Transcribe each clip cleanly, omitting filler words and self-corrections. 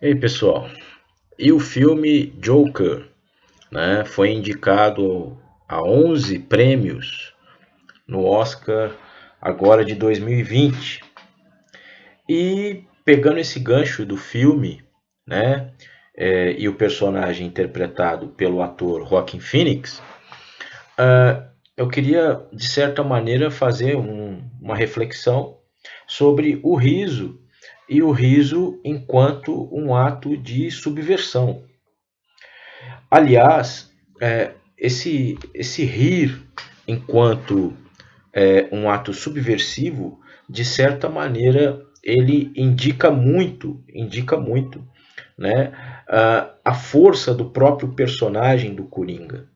E aí, pessoal? E o filme Joker, né, foi indicado a 11 prêmios no Oscar agora de 2020. E pegando esse gancho do filme, né, e o personagem interpretado pelo ator Joaquin Phoenix, eu queria, de certa maneira, fazer uma reflexão sobre o riso e o riso enquanto um ato de subversão. Aliás, esse rir enquanto um ato subversivo, de certa maneira, ele indica muito, né, a força do próprio personagem do Coringa.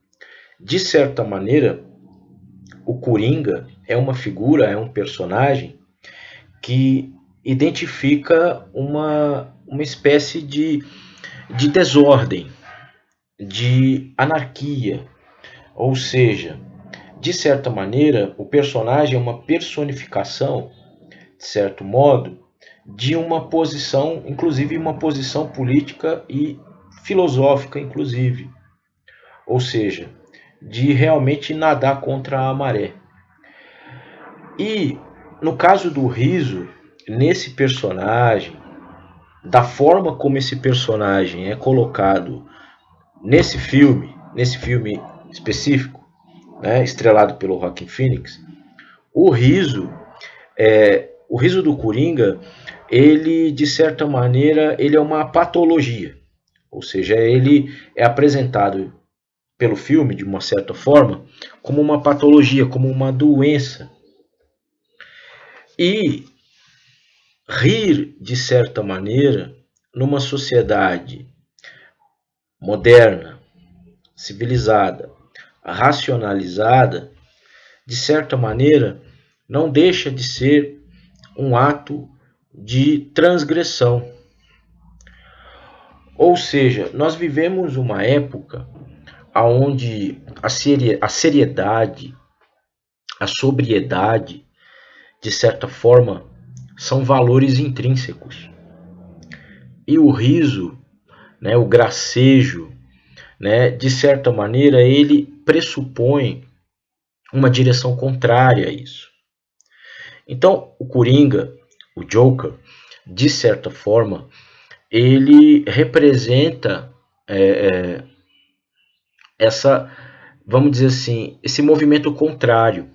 De certa maneira, o Coringa é uma figura, é um personagem que identifica uma espécie de desordem, de anarquia, ou seja, de certa maneira, o personagem é uma personificação, de certo modo, de uma posição, inclusive uma posição política e filosófica, inclusive. Ou seja, de realmente nadar contra a maré. E no caso do riso, nesse personagem, da forma como esse personagem é colocado nesse filme específico, né, estrelado pelo Joaquin Phoenix, o riso, o riso do Coringa, ele de certa maneira ele é uma patologia, ou seja, ele é apresentado pelo filme de uma certa forma como uma patologia, como uma doença. E rir de certa maneira numa sociedade moderna, civilizada, racionalizada, de certa maneira, não deixa de ser um ato de transgressão. Ou seja, nós vivemos uma época onde a seriedade, a sobriedade, de certa forma, são valores intrínsecos. E o riso, né, o gracejo, né, de certa maneira, ele pressupõe uma direção contrária a isso. Então, o Coringa, o Joker, de certa forma, ele representa essa, vamos dizer assim, esse movimento contrário,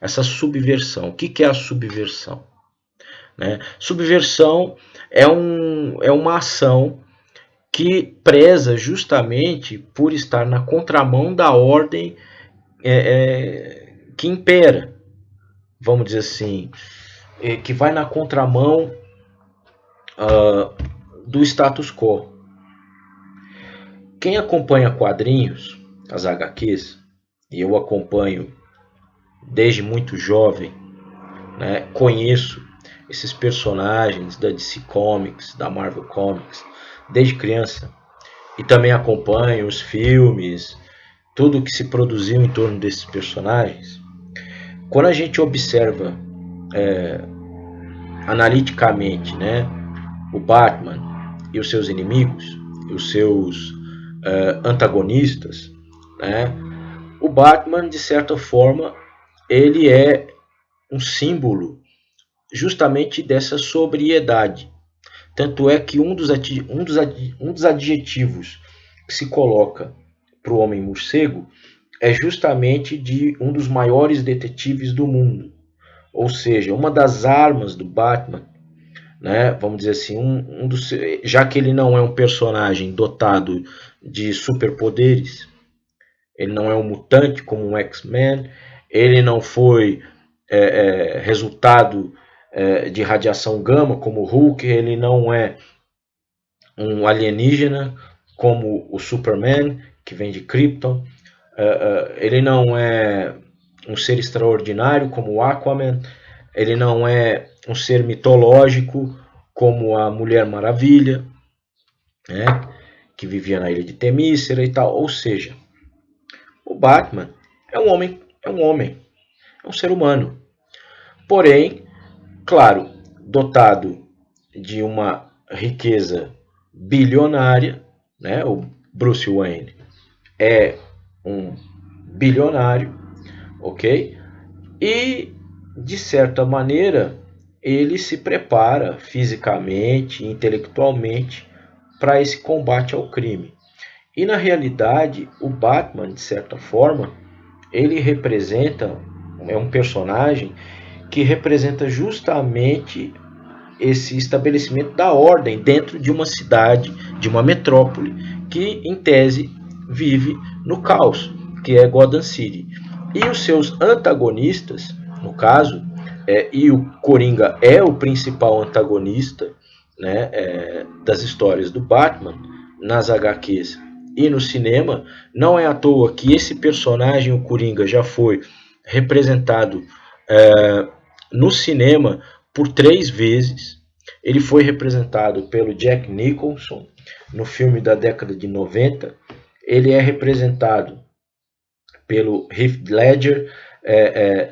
essa subversão. O que é a subversão? Né? Subversão é uma ação que preza justamente por estar na contramão da ordem que impera, vamos dizer assim, que vai na contramão do status quo. Quem acompanha quadrinhos, as HQs, e eu acompanho desde muito jovem, né, conheço esses personagens da DC Comics, da Marvel Comics, desde criança, e também acompanho os filmes, tudo que se produziu em torno desses personagens. Quando a gente observa analiticamente, né, o Batman e os seus inimigos, e os seus antagonistas, né, o Batman, de certa forma, ele é um símbolo justamente dessa sobriedade. Tanto é que um dos adjetivos que se coloca para o Homem Morcego é justamente de um dos maiores detetives do mundo. Ou seja, uma das armas do Batman, né, vamos dizer assim, já que ele não é um personagem dotado de superpoderes, ele não é um mutante como um X-Men, ele não foi resultado de radiação gama como o Hulk, ele não é um alienígena como o Superman, que vem de Krypton, ele não é um ser extraordinário como o Aquaman, ele não é um ser mitológico como a Mulher Maravilha, né, que vivia na ilha de Temícera e tal. Ou seja, o Batman é um homem, é um ser humano. Porém, claro, dotado de uma riqueza bilionária, né? O Bruce Wayne é um bilionário, ok? E, de certa maneira, ele se prepara fisicamente, intelectualmente, para esse combate ao crime. E, na realidade, o Batman, de certa forma, ele representa, é um personagem que representa justamente esse estabelecimento da ordem dentro de uma cidade, de uma metrópole, que, em tese, vive no caos, que é Gotham City. E os seus antagonistas, no caso, e o Coringa é o principal antagonista, né, das histórias do Batman, nas HQs e no cinema. Não é à toa que esse personagem, o Coringa, já foi representado no cinema por 3 vezes. Ele foi representado pelo Jack Nicholson no filme da década de 90. Ele é representado pelo Heath Ledger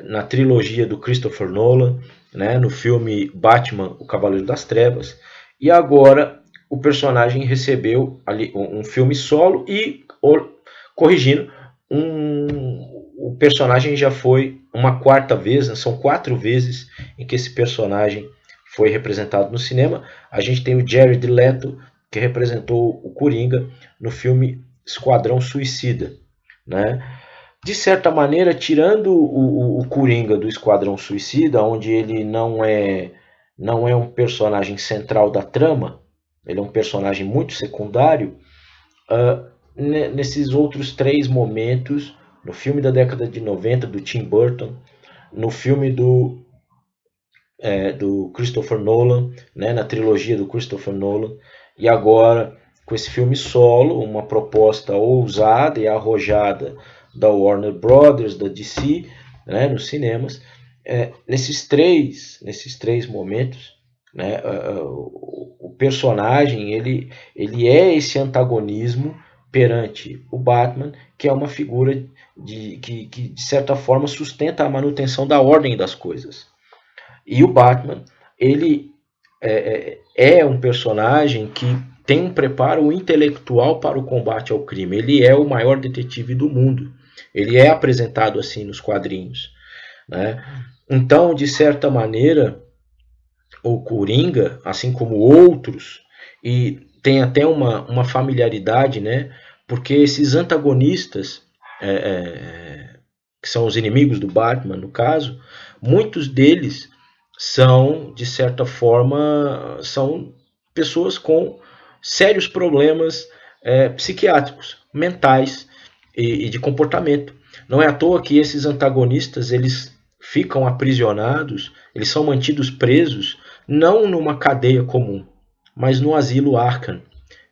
na trilogia do Christopher Nolan, né, no filme Batman, o Cavaleiro das Trevas. E agora o personagem recebeu ali um filme solo e, corrigindo, o personagem já foi uma 4ª vez, né, são 4 vezes em que esse personagem foi representado no cinema. A gente tem o Jared Leto, que representou o Coringa no filme Esquadrão Suicida, né? De certa maneira, tirando o Coringa do Esquadrão Suicida, onde ele não é um personagem central da trama, ele é um personagem muito secundário, nesses outros 3 momentos, no filme da década de 90 do Tim Burton, no filme do Christopher Nolan, né, na trilogia do Christopher Nolan, e agora com esse filme solo, uma proposta ousada e arrojada da Warner Brothers, da DC, né, nos cinemas. Nesses três momentos, né, o personagem ele é esse antagonismo perante o Batman, que é uma figura que de certa forma sustenta a manutenção da ordem das coisas. E o Batman, ele é um personagem que tem um preparo intelectual para o combate ao crime. Ele é o maior detetive do mundo. Ele é apresentado assim nos quadrinhos, né? Então, de certa maneira, o Coringa, assim como outros, e tem até uma familiaridade, né? Porque esses antagonistas, que são os inimigos do Batman, no caso, muitos deles são, de certa forma, são pessoas com sérios problemas psiquiátricos, mentais e de comportamento. Não é à toa que esses antagonistas eles ficam aprisionados, eles são mantidos presos não numa cadeia comum, mas no asilo Arkham.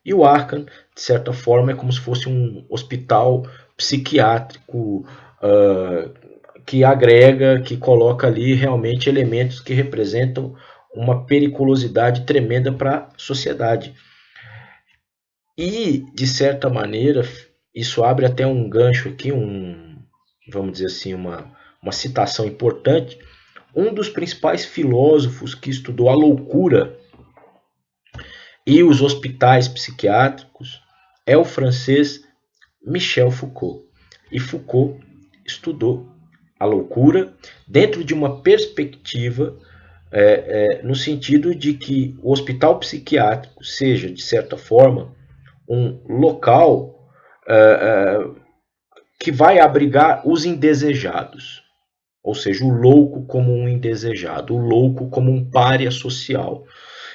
E o Arkham, de certa forma, é como se fosse um hospital psiquiátrico que agrega, que coloca ali realmente elementos que representam uma periculosidade tremenda para a sociedade. E, de certa maneira, isso abre até um gancho aqui, vamos dizer assim, uma citação importante. Um dos principais filósofos que estudou a loucura e os hospitais psiquiátricos é o francês Michel Foucault. E Foucault estudou a loucura dentro de uma perspectiva no sentido de que o hospital psiquiátrico seja, de certa forma, um local que vai abrigar os indesejados, ou seja, o louco como um indesejado, o louco como um pária social.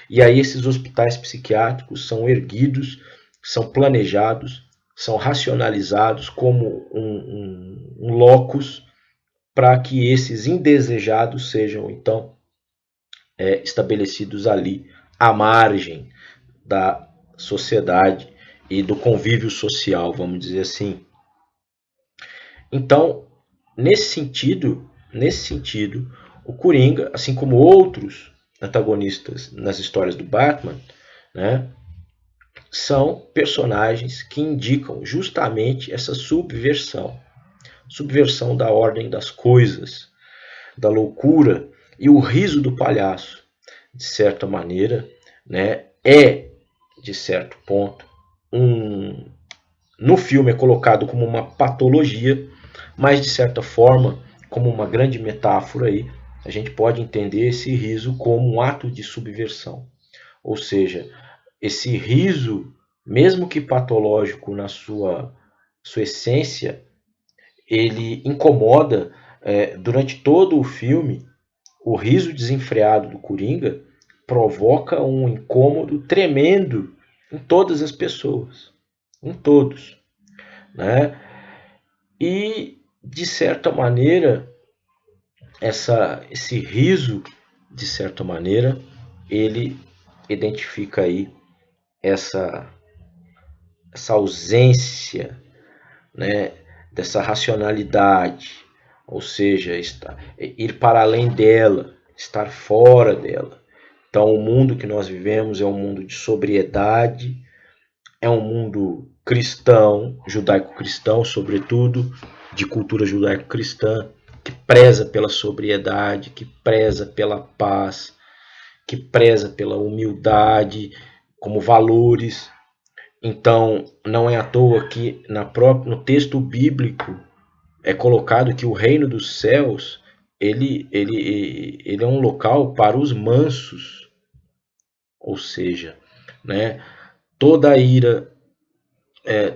E aí esses hospitais psiquiátricos são erguidos, são planejados, são racionalizados como um locus para que esses indesejados sejam, então, estabelecidos ali à margem da sociedade e do convívio social, vamos dizer assim. Então, nesse sentido, o Coringa, assim como outros antagonistas nas histórias do Batman, né, são personagens que indicam justamente essa subversão da ordem das coisas, da loucura, e o riso do palhaço, de certa maneira, né, é, de certo ponto, no filme é colocado como uma patologia, mas de certa forma, como uma grande metáfora aí, a gente pode entender esse riso como um ato de subversão. Ou seja, esse riso, mesmo que patológico na sua essência, ele incomoda durante todo o filme. O riso desenfreado do Coringa provoca um incômodo tremendo em todas as pessoas, em todos, né? E de certa maneira, esse riso, de certa maneira, ele identifica aí essa ausência, né, dessa racionalidade, ou seja, ir para além dela, estar fora dela. Então, o mundo que nós vivemos é um mundo de sobriedade, é um mundo cristão, judaico-cristão, sobretudo, de cultura judaico-cristã, que preza pela sobriedade, que preza pela paz, que preza pela humildade como valores. Então, não é à toa que no texto bíblico é colocado que o reino dos céus ele é um local para os mansos, ou seja, né, toda a ira,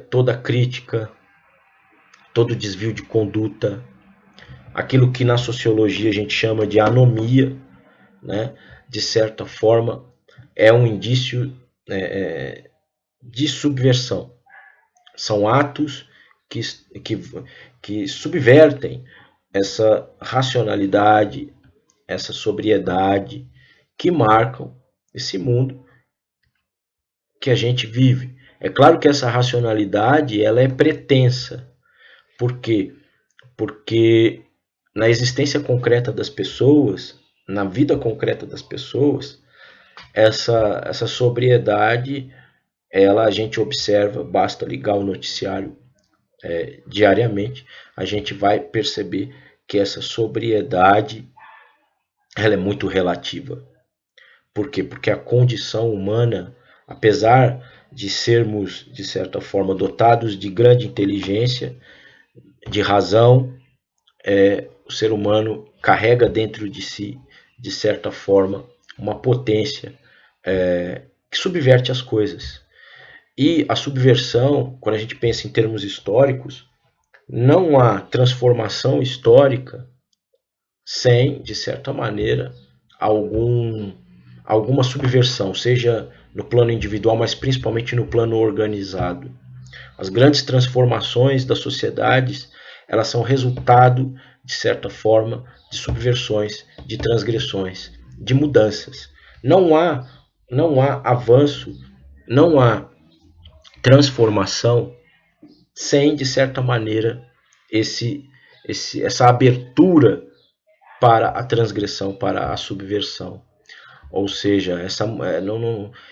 toda a crítica, todo desvio de conduta, aquilo que na sociologia a gente chama de anomia, né, de certa forma é um indício de subversão. São atos que subvertem essa racionalidade, essa sobriedade que marcam esse mundo que a gente vive. É claro que essa racionalidade ela é pretensa. Por quê? Porque na existência concreta das pessoas, na vida concreta das pessoas, essa sobriedade ela a gente observa, basta ligar o noticiário diariamente, a gente vai perceber que essa sobriedade ela é muito relativa. Por quê? Porque a condição humana, apesar de sermos, de certa forma, dotados de grande inteligência, de razão, o ser humano carrega dentro de si, de certa forma, uma potência que subverte as coisas. E a subversão, quando a gente pensa em termos históricos, não há transformação histórica sem, de certa maneira, alguma subversão, seja no plano individual, mas principalmente no plano organizado. As grandes transformações das sociedades, elas são resultado, de certa forma, de subversões, de transgressões, de mudanças. Não há avanço, não há transformação sem, de certa maneira, essa abertura para a transgressão, para a subversão. Ou seja,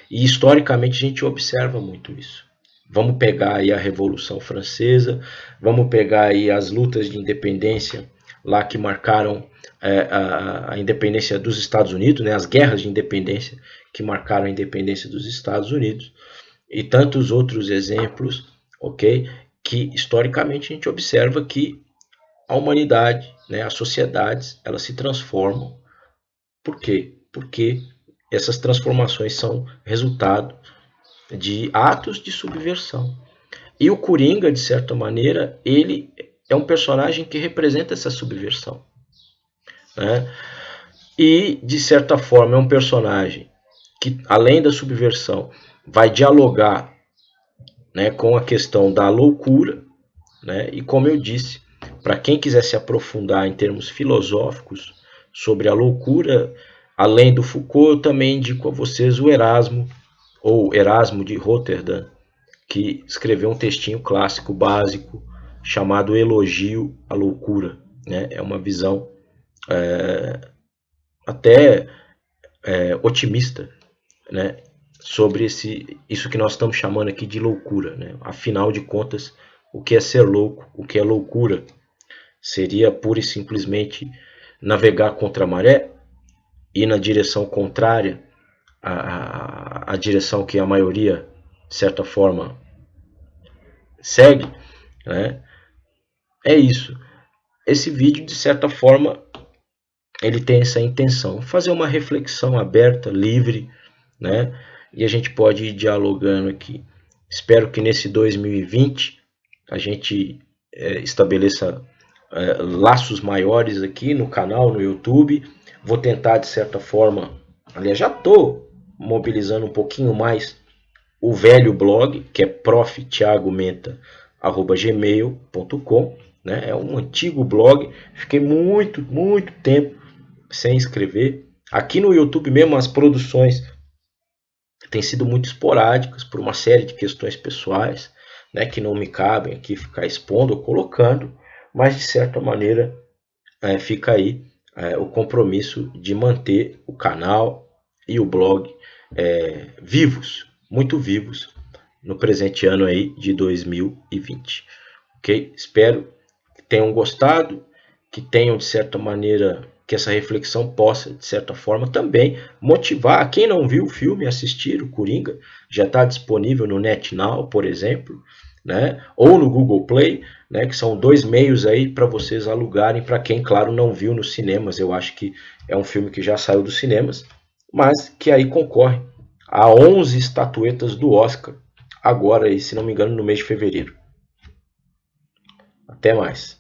e historicamente a gente observa muito isso. Vamos pegar aí a Revolução Francesa, vamos pegar aí as lutas de independência lá que marcaram a independência dos Estados Unidos, né, as guerras de independência que marcaram a independência dos Estados Unidos, e tantos outros exemplos, ok? Que historicamente a gente observa que a humanidade, né, as sociedades, elas se transformam. Por quê? Porque essas transformações são resultado de atos de subversão. E o Coringa, de certa maneira, ele é um personagem que representa essa subversão, né? E, de certa forma, é um personagem que, além da subversão, vai dialogar, né, com a questão da loucura, né? E como eu disse, para quem quiser se aprofundar em termos filosóficos sobre a loucura, além do Foucault, eu também indico a vocês o Erasmo, ou Erasmo de Roterdã, que escreveu um textinho clássico básico chamado Elogio à Loucura, né? É uma visão até otimista, né, sobre isso que nós estamos chamando aqui de loucura, né? Afinal de contas, o que é ser louco, o que é loucura? Seria pura e simplesmente navegar contra a maré, ir na direção contrária a direção que a maioria, de certa forma, segue, né? É isso. Esse vídeo, de certa forma, ele tem essa intenção, fazer uma reflexão aberta, livre, né? E a gente pode ir dialogando aqui. Espero que nesse 2020 a gente estabeleça laços maiores aqui no canal, no YouTube. Vou tentar, de certa forma, aliás, já estou mobilizando um pouquinho mais o velho blog, que é proftiagomenta@gmail.com, né? É um antigo blog, fiquei muito tempo sem escrever. Aqui no YouTube mesmo as produções têm sido muito esporádicas por uma série de questões pessoais, né, que não me cabem aqui ficar expondo ou colocando, mas de certa maneira fica aí o compromisso de manter o canal e o blog vivos, muito vivos, no presente ano aí de 2020. Ok? Espero que tenham gostado, que tenham de certa maneira, que essa reflexão possa de certa forma também motivar quem não viu o filme a assistir o Coringa. Já está disponível no NetNow, por exemplo, né? Ou no Google Play, né? Que são dois meios aí para vocês alugarem, para quem, claro, não viu nos cinemas. Eu acho que é um filme que já saiu dos cinemas, mas que aí concorre a 11 estatuetas do Oscar, agora aí, se não me engano, no mês de fevereiro. Até mais.